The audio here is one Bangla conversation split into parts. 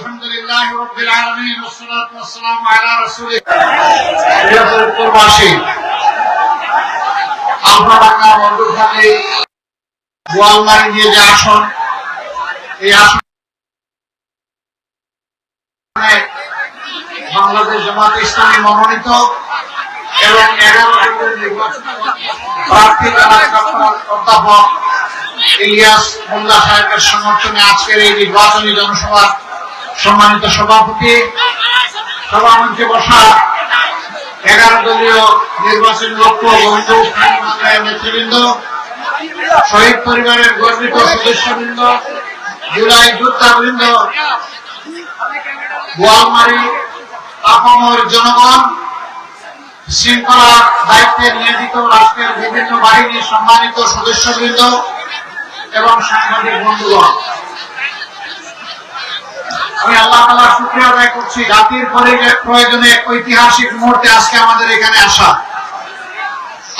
আলহামদুলিল্লাহ রাব্বিল আলামিন ওয়াসসালাতু ওয়াসসালামু আলা রাসূলিল্লাহ। প্রবাসী আলফাডাঙ্গা মন্ডলখালী বোয়ালমারী নিয়ে যে আসন, এই আসন বাংলাদেশ জামাত ইসলামী মনোনীত এবং 11 নির্বাচিত প্রার্থী অধ্যাপক ইলিয়াস মোল্লা সাহেবের সমর্থনে আজকের এই নির্বাচনী জনসভার সম্মানিত সভাপতি, সভামঞ্চে বসা 11 দলীয় নির্বাচনী লক্ষ্য বন্ধু নেতৃবৃন্দ, শহীদ পরিবারের গর্বিত সদস্যবৃন্দ, জুলাই যোদ্ধাবৃন্দ, বোয়ালমারী আপামর জনগণ, শৃঙ্খলার দায়িত্বে নিয়োজিত রাষ্ট্রের বিভিন্ন বাহিনীর সম্মানিত সদস্যবৃন্দ এবং সাংবাদিক বন্ধুগণ, আমি আল্লাহ তাআলার শুকরিয়া আদায় করছি জাতির প্রয়োজনে ঐতিহাসিক মুহূর্তে আজকে আমাদের এখানে আসা।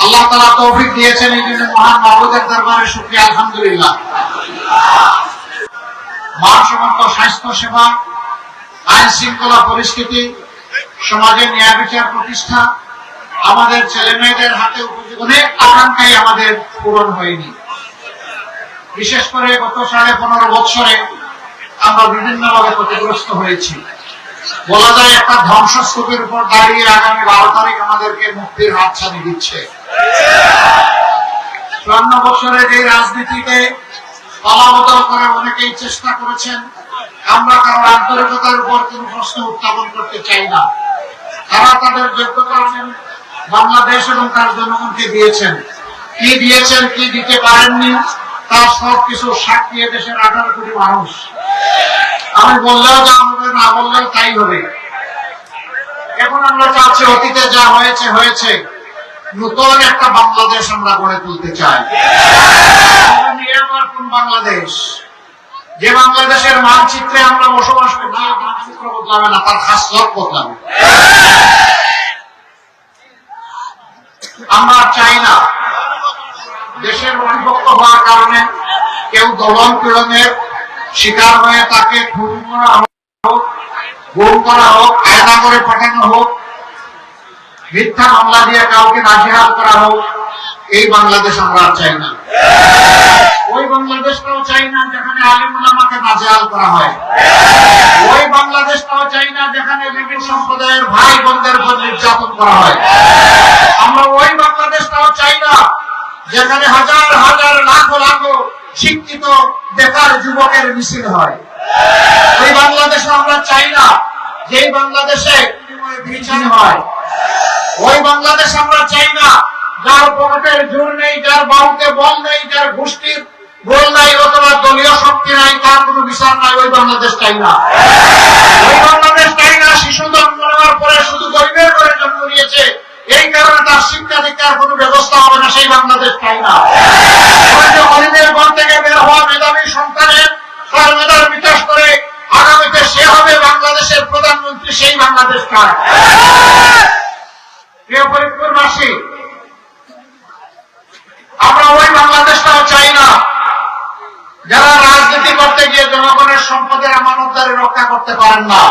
আল্লাহ তাআলা তৌফিক দিয়েছেন, এই জন্য মহান মাবুদের দরবারে শুকরিয়া আলহামদুলিল্লাহ। মানসম্মত স্বাস্থ্য সেবা, আইন শৃঙ্খলা পরিস্থিতি, সমাজের ন্যায় বিচার প্রতিষ্ঠা, আমাদের ছেলে মেয়েদের হাতে অনেক আকাঙ্ক্ষাই আমাদের পূরণ হয়নি। বিশেষ করে গত 15.5 বছরে আমরা বিভিন্নভাবে ক্ষতিগ্রস্ত হয়েছি। বলা যায় একটা ধ্বংসস্তূপের উপর দাঁড়িয়ে আগামী 12 তারিখ আমাদেরকে মুক্তির হাতছানি দিচ্ছে। 54 বছরের এই রাজনীতিতে পালাবদল করে অনেকেই চেষ্টা করেছেন। আমরা কারো আন্তরিকতার উপর কোন প্রশ্ন উত্থাপন করতে চাই না। তারা তাদের যোগ্যতা বাংলাদেশ এবং তার জনগণকে দিয়েছেন। কি দিয়েছেন, কি দিতে পারেননি, তার সবকিছু সাক্ষী দেশের 18 কোটি মানুষ। আমি বললেও যা হবে, না বললেও তাই হবে। এখন আমরা চাচ্ছি অতীতে যা হয়েছে হয়েছে, নতুন একটা বাংলাদেশ আমরা গড়ে তুলতে চাই। আমার কোন বাংলাদেশ, যে বাংলাদেশের মানচিত্রে আমরা বসবাস করছি, মানচিত্র বদলাবে না, তার খাসলত বদলাবে। আমরা চাই না দেশের অবিভক্ত হওয়ার কারণে কেউ দমন পীড়নের শিকার হয়ে তাকে খুন করা হোক, গুম করা হোক, আয়না করে পাঠানো হোক, মিথ্যা মামলা দিয়ে কাউকে নাজেহাল করা হোক। এই বাংলাদেশ আমরা চাই না। ওই বাংলাদেশটাও চাই না যেখানে আলেম ওলামাকে নাজেহাল করা হয়। ওই বাংলাদেশটাও চাই না যেখানে বিভিন্ন সম্প্রদায়ের ভাই বোনদের উপর নির্যাতন করা হয়। আমরা ওই বাংলাদেশটাও চাই না যেখানে হাজার হাজার লাখো লাখো শিক্ষিত বেকার যুবকের মিছিল হয়। ওই বাংলাদেশ আমরা চাই না যেই বাংলাদেশে বিচার হয়। ওই বাংলাদেশ আমরা চাই না যার পকেটের জোর নেই, যার বাহুতে বল নেই, যার গোষ্ঠীর বল নাই অথবা দলীয় শক্তি নাই, তার কোনো বিচার নাই। ওই বাংলাদেশ চাই না। ওই বাংলাদেশ চাই না শিশু জন্ম নেওয়ার পরে শুধু গরিবের ঘরে জন্ম নিয়েছে, এই কারণে তার শিক্ষা দীক্ষার কোনো ব্যবস্থা হবে না। সেই বাংলাদেশ চাই না। গরিবের ঘর থেকে বের হওয়া মেধাবী সন্তানের তার মেধার বিকাশ করে আগামীতে সে হবে বাংলাদেশের প্রধানমন্ত্রী, সেই বাংলাদেশ চায়। প্রিয় ফরিদপুরবাসী, আমরা ওই বাংলাদেশটাও চাই না যারা রাজনীতি করতে গিয়ে জনগণের সম্পদের আমানতদারি রক্ষা করতে পারেন না,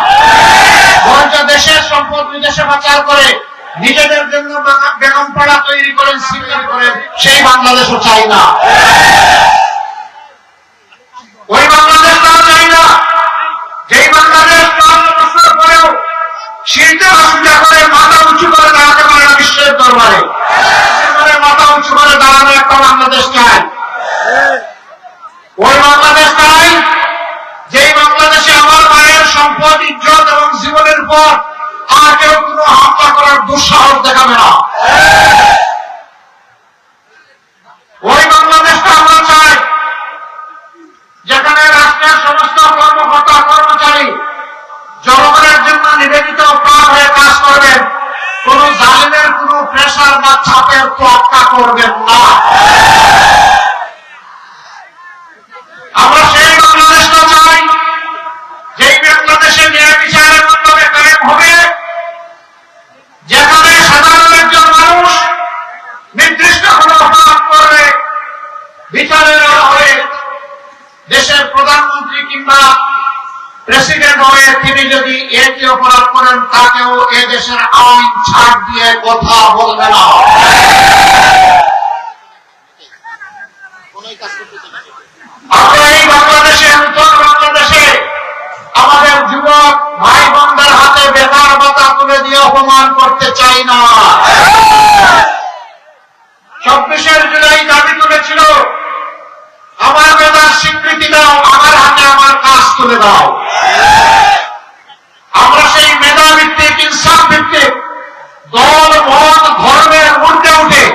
বরঞ্চ দেশের সম্পদ বিদেশে পাচার করে নিজেদের জন্য বেগম পাড়া তৈরি করেন, সিলেক্ট করেন। সেই বাংলাদেশও চাই না। ওই বাংলাদেশটাও চাই না যেই বাংলাদেশ ৫ বছর পরেও শীতে হাসিটা করে মাথা উঁচু করে দাঁড়াতে পারে না বিশ্বের দরবারে। মাথা উঁচু করে দাঁড়ানো একটা বাংলাদেশ চাই। ওই বাংলাদেশ চাই যেই বাংলাদেশে আমার মায়ের সম্পদ, ইজ্জত এবং জীবনের উপর আর কেউ কোনো হামলা করার দুঃসাহস দেখাবে না। ওই বাংলাদেশটা আমরা চাই যেখানে রাষ্ট্রের সমস্ত কর্মকর্তা কর্মচারী জনগণের জন্য নিবেদিত প্রাণ হয়ে কাজ করবেন, কোন জালিমের কোন প্রেসার বা চাপের তোয়াক্কা করবেন না। আমরা সেই বাংলাদেশটা চাই যেই বাংলাদেশে ন্যায় বিচারের মাধ্যমে কায়েম হবে, যেখানে সাধারণ একজন মানুষ নির্দিষ্ট কোনো অপরাধ করবে বিচারের অভাবে দেশের প্রধানমন্ত্রী কিংবা প্রেসিডেন্ট হয়ে তিনি যদি একই অপরাধ করেন তাকেও এদেশের আইন ছাড় দিয়ে কথা বলবে না। আমরা এই বাংলাদেশে, নতুন বাংলাদেশে আমাদের যুবক ভাই বোনদের হাতে বেকার ভাতা তুলে দিয়ে অপমান করতে চাই না। 24 জুলাই দাবি তুলেছিল, আমার মেধার স্বীকৃতি দাও, আমার হাতে আমার কাজ তুলে দাও। আমরা সেই মেধা ভিত্তিক, ইনসাফ ভিত্তিক, দল মত ধর্মের ঊর্ধ্বে উঠে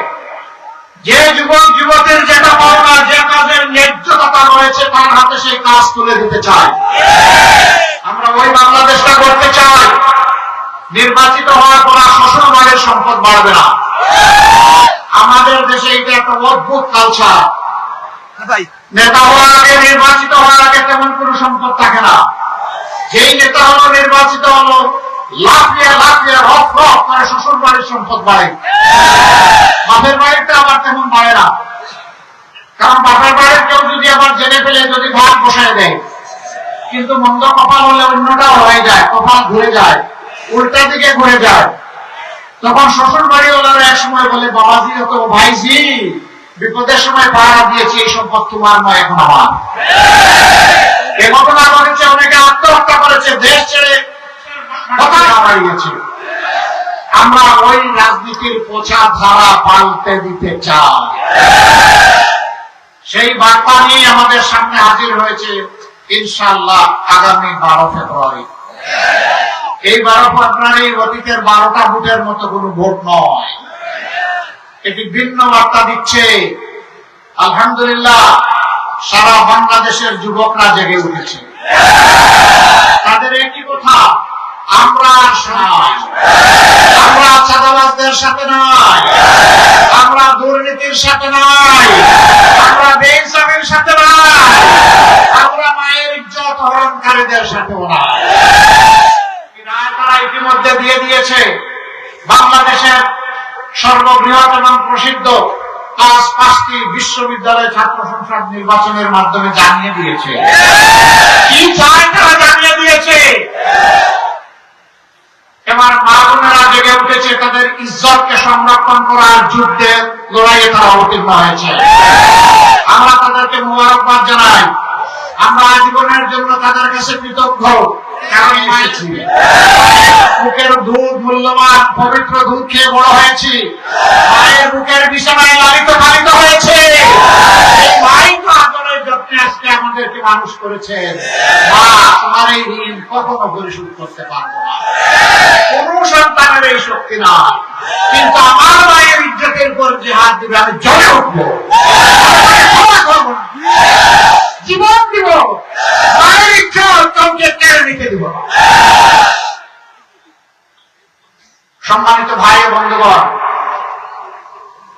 যে যুবক যুবতীর যেটা পাওনা, যে কাজের ন্যায্যতা রয়েছে তার হাতে সেই কাজ তুলে দিতে চাই। আমরা ওই বাংলাদেশটা করতে চাই নির্বাচিত হওয়ার পর শ্বশুর বাড়ির সম্পদ বাড়বে না। আমাদের দেশে এটা একটা অদ্ভুত কালচার। নেতা হওয়ার আগে, নির্বাচিত হওয়ার আগে তেমন কোন সম্পদ থাকে না। যেই নেতা হলো, নির্বাচিত হলো, লাফিয়ে লাফিয়ে রফ রফ করে শ্বশুর বাড়ির সম্পদ বাড়ে। বাপের বাড়িটা আবার তেমন বাড়ে না, কারণ বাপের বাড়ির কেউ যদি আবার জেনে ফেলে যদি ভাগ বসায় দেয়, কিন্তু মন্দ কপাল হলে অন্যটাও হয়ে যায়, কপাল ঘুরে যায়, উল্টা দিকে ঘুরে যায়। তখন শ্বশুর বাড়ি ওনারা এক সময় বলে, বাবাজি তো ভাইজি বিপদের সময় পাহারা দিয়েছি, এই সম্পদ তোমার নয়, এখন আমার। এ ঘটনা ঘটেছে, অনেকে আত্মহত্যা করেছে, দেশ ছেড়ে হারিয়েছে। আমরা ওই রাজনীতির পচা ধারা পাল্টে দিতে চাই। সেই বার্তা নিয়ে আমাদের সামনে হাজির হয়েছে ইনশাআল্লাহ আগামী 12 ফেব্রুয়ারি। এই 12 ফেব্রুয়ারি অতীতের 12টা ভোটের মতো কোন ভোট নয়, এটি ভিন্ন বার্তা দিচ্ছে। আলহামদুলিল্লাহ, সারা বাংলাদেশের যুবকরা জেগে উঠেছে। তাদের একই কথা, আমরা চাঁদাবাজদের সাথে নয়, আমরা দুর্নীতির সাথে নয়, আমরা বেইনসাফির সাথে নয়, আমরা মায়ের ইজ্জত হরণকারীদের সাথেও নয়। তারা ইতিমধ্যে দিয়ে দিয়েছে। বাংলাদেশের সর্ববৃহৎ এবং প্রসিদ্ধ 5টি বিশ্ববিদ্যালয় ছাত্র সংসদ নির্বাচনের মাধ্যমে জানিয়ে দিয়েছে কি চায়, তারা জানিয়ে দিয়েছে। এবার মা বোনেরা জেগে উঠেছে, তাদের ইজ্জতকে সংরক্ষণ করার যুদ্ধে লড়াইয়ে তারা অবতীর্ণ হয়েছে। আমরা তাদেরকে মোবারকবাদ জানাই। আমরা আজীবনের জন্য তাদের কাছে কৃতজ্ঞ, কারণ বুকের দুধ, মূল্যবান পবিত্র দুধ খেয়ে বড় হয়েছি, মায়ের বুকের বিছানায় লালিত পালিত হয়েছে। মাই তো আদরের যত্নে আজকে আমাদেরকে মানুষ করেছেন। মা, তোমার এই ঋণ কখনো পরিশোধ করতে পারবো না, কোন সন্তানের এই শক্তি না, কিন্তু আমার মায়ের ইজ্জতের উপর যে হাত দিবে আমি জ্বলে উঠবো, জীবন দিব, মায়ের ইজ্জত কাউকে কেড়ে নিতে দিব। সম্মানিত ভাই ও বন্ধুগণ,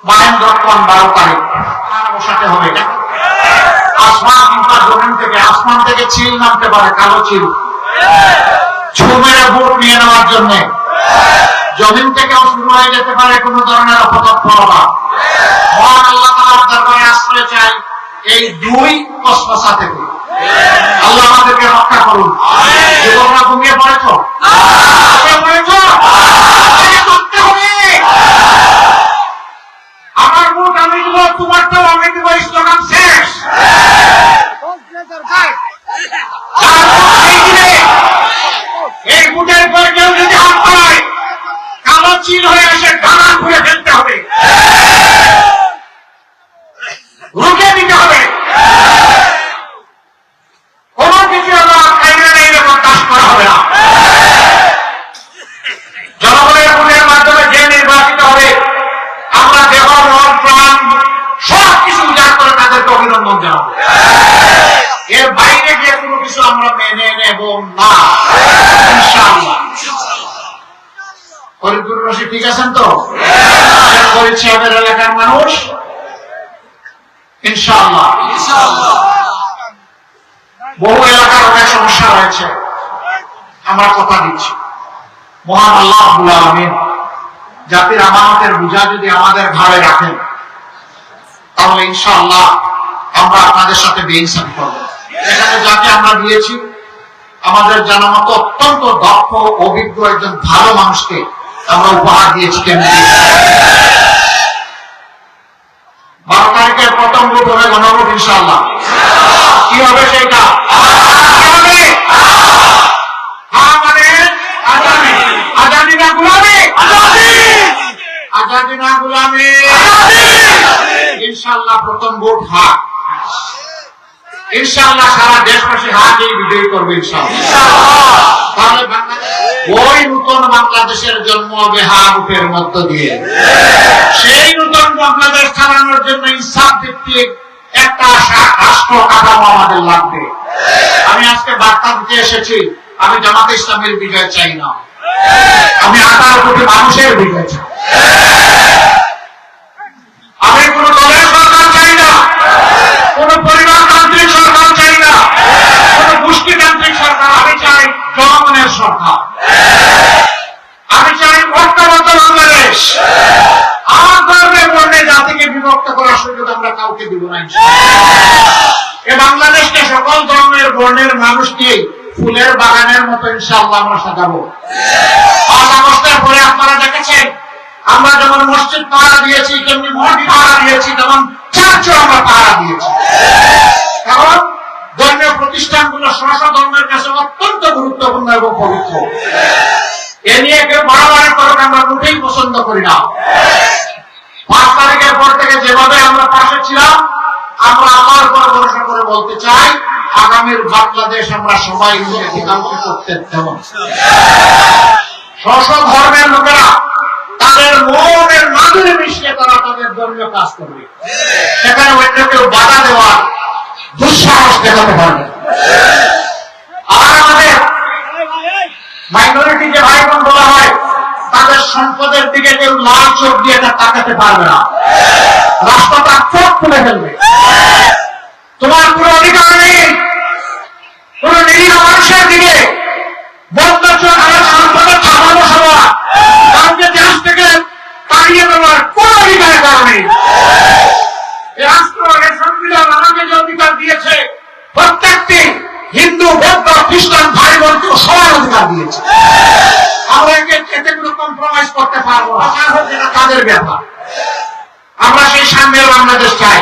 মহেন্দ্রক্ষণ 12 তারিখ বসাতে হবে। আসমান কিংবা জমিন থেকে, আসমান থেকে চিল নামতে পারে, কালো চিল, ছুমেরে ভোট নিয়ে নেওয়ার জন্য। জমিন থেকেও শুরু হয়ে যেতে পারে কোন ধরনের অপতৎপরতা। মহান আল্লাহ তাআলার দরবারে আশ্রয় চাই এই 2 কসমসা থেকে। আল্লাহ আমাদেরকে রক্ষা করুন। যুবকরা ঘুমিয়ে পড়েছ, আমার ভোট আমি দিব, তোমারটাও আমি দিব, স্লোগান শেষ। এই ভোটের পর কেউ যদি হাত পায়, কালো চিল হয়ে এসে ডানা ঘুরে ফেলতে হবে, রুখে দিতে হবে। কোন কিছু বরদাস্ত করা হবে না। জনগণের ভোটের মাধ্যমে যে নির্বাচিত হবে, আমরা দেহ মন প্রাণ সবকিছু উজাড় করে তাদেরকে অভিনন্দন জানাবো। এর বাইরে গিয়ে কোনো কিছু আমরা মেনে নেব না, ইনশাআল্লাহ। ফরিদপুর রশিদ ঠিক আছেন তো? ফরিদ সাহেবের এলাকার মানুষ ইনশাআল্লাহ। বহু এলাকার অনেক সমস্যা রয়েছে, আমরা কথা দিচ্ছি। মহান আল্লাহ রাব্বুল আলামিন জাতির আমানতের বোঝা যদি আমাদের ঘাড়ে রাখেন, তাহলে ইনশাআল্লাহ আমরা আপনাদের সাথে বেইনসাফি করব। এখানে যাকে আমরা দিয়েছি, আমাদের জানার মতো অত্যন্ত দক্ষ অভিজ্ঞ একজন ভালো মানুষকে আমরা উপহার দিয়েছি কেন্দ্রে। 12 তারিখের প্রথম ভোট হবে গণভোট ইনশাআল্লাহ। কি হবে সেটা? আজাদি না গুলামি, আজাদি না গুলামি। ইনশাআল্লাহ প্রথম ভোট হা, ইনশাআল্লাহ সারা দেশবাসী হাতেই বিজয়ী করবে ইনশাআল্লাহ। তাহলে ওই নতুন বাংলাদেশের জন্ম হবে হা ভোটের মধ্য দিয়ে। সেই নতুন বাংলাদেশ চালানোর জন্য ইনসাফ ভিত্তিক একটা রাষ্ট্র কাঠামো আমাদের লাগবে। আমি আজকে বার্তা দিতে এসেছি, আমি জামাতে ইসলামের বিজয় চাই না, আমি 18 কোটি মানুষের বিজয় চাই। আমি কোন দলের সরকার চাই না, কোন পরিবারতান্ত্রিক সরকার চাই না, কোন গোষ্ঠীতান্ত্রিক সরকার। আমি চাই জনগণের সরকার। আমি চাই ঐক্যবদ্ধ বাংলাদেশ। আমার ধর্মের বর্ণে জাতিকে বিভক্ত করার সুযোগ আমরা কাউকে দিব না। এ বাংলাদেশকে সকল ধর্মের বর্ণের মানুষ নিয়ে ফুলের বাগানের মতো ইনশাআল্লাহ আমরা সাজাবো। 5 আগস্টের পরে আপনারা দেখেছেন আমরা যেমন মসজিদ পাহারা দিয়েছি, তেমনি মঠ পাহারা দিয়েছি, তেমন চার্চও আমরা পাহারা দিয়েছি। কারণ ধর্মীয় প্রতিষ্ঠানগুলো স্ব ধর্মের কাছে অত্যন্ত গুরুত্বপূর্ণ এবং পবিত্র। এ নিয়ে কেউ বাড়াবাড়ি করুক আমরা মোটেই পছন্দ করি না। 5 তারিখের পর থেকে যেভাবে আমরা পাশে ছিলাম, আমরা আল্লাহর উপর ভরসা করে বলতে চাই আগামীর বাংলাদেশ আমরা সবাই মিলে বিকল্প করতে দেব। স্ব ধর্মের লোকেরা তাদের মনের মাধুরী মিশিয়ে তারা তাদের ধর্মীয় কাজ করবে। সেখানে অন্য কেউ বাধা দেওয়ার দুঃসাহস দেখাতে পারবে। আর আমাদের মাইনরিটি যে ভাই বোন বলা হয়, তাদের সম্পদের দিকে কেউ লাল চোখ দিয়ে তাকাতে পারবে না। রাষ্ট্রটা চোখ খুলে ফেলবে। তোমার কোনো অধিকার নেই কোন নিরীহ মানুষের দিকে বন্ধ চোখ আমার সম্পদের থামানো সভা কাউকে দেশ থেকে তাড়িয়ে দেওয়ার কোন অধিকারের কারণে রাষ্ট্র এর সংবিধান আমাকে যে অধিকার দিয়েছে, প্রত্যেকটি হিন্দু বৌদ্ধ খ্রিস্টান ভাই বোনকে সমান অধিকার দিয়েছে। আমরা এতে কোনো কম্প্রোমাইজ করতে পারবো না, তাদের ব্যাপার। আমরা সেই সামনের বাংলাদেশ চাই।